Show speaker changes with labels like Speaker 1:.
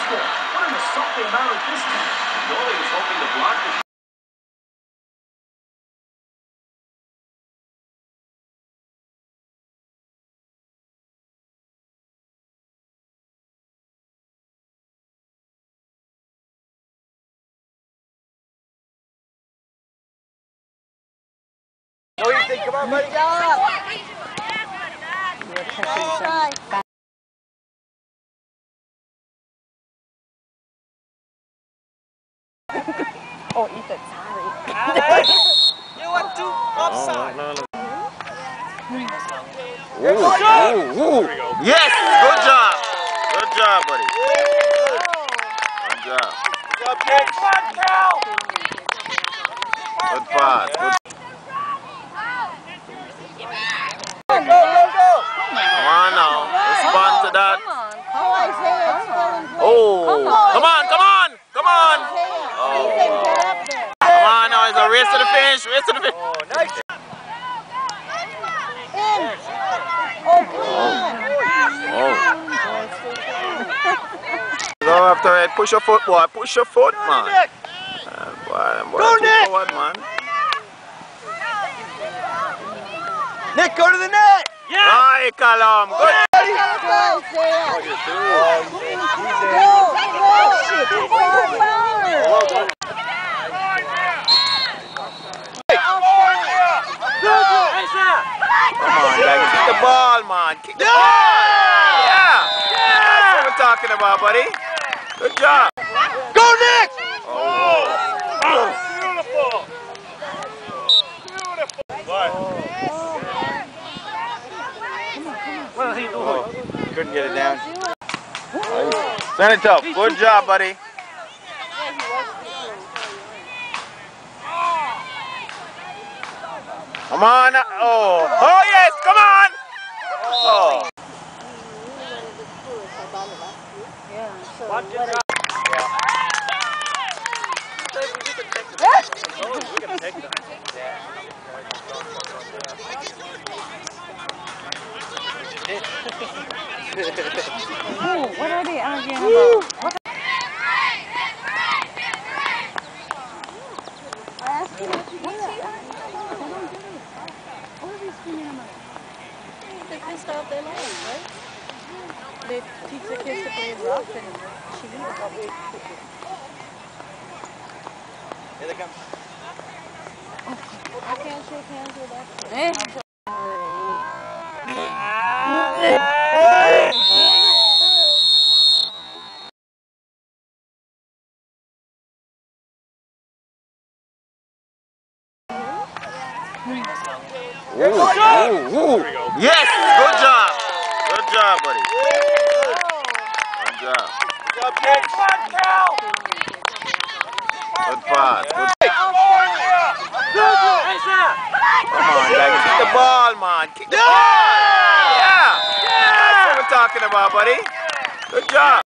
Speaker 1: score. What an assault they mounted this time. The goalie was hoping to block the
Speaker 2: What do you think? Come on, buddy.
Speaker 3: Oh, Ethan, sorry.
Speaker 2: Alex, you went too offside.
Speaker 4: Yes, good job. Good job, buddy. Good job.
Speaker 2: Good pitch.
Speaker 4: Good pass. Good.
Speaker 2: Go, go, go.
Speaker 4: Come on now. Respond to that. Oh, come on, come on, come on. Oh, come on now. It's a race to the finish. Race to the finish.
Speaker 2: Oh, nice.
Speaker 4: Go after it. Push your foot, boy. Push your foot, man.
Speaker 2: Go, Nick.
Speaker 4: Forward, man.
Speaker 2: Nick, go to the net.
Speaker 4: Yeah. Hi, Callum. Good. Come on, guys. Kick the ball, man. Kick the ball. Yeah. That's what we're talking about, buddy. Good job.
Speaker 2: Go, Nick.
Speaker 5: Beautiful. What is he doing?
Speaker 4: Couldn't get it down. Send it up. Good job, buddy. Come on. Oh. Oh, yes. Come on. Oh.
Speaker 3: What are they arguing about? I asked you what you do. What are they screaming about? They pissed off their lives, right? They teach the kids to play rough and cheat.
Speaker 2: Here they come.
Speaker 3: I can't shake hands with that.
Speaker 4: Yes, good job. Good job, buddy. Good job.
Speaker 2: Good pitch.
Speaker 4: Good pass. Good. Come on, guys. Kick the ball, man. Kick the ball. Yeah. That's what we're talking about, buddy. Good job.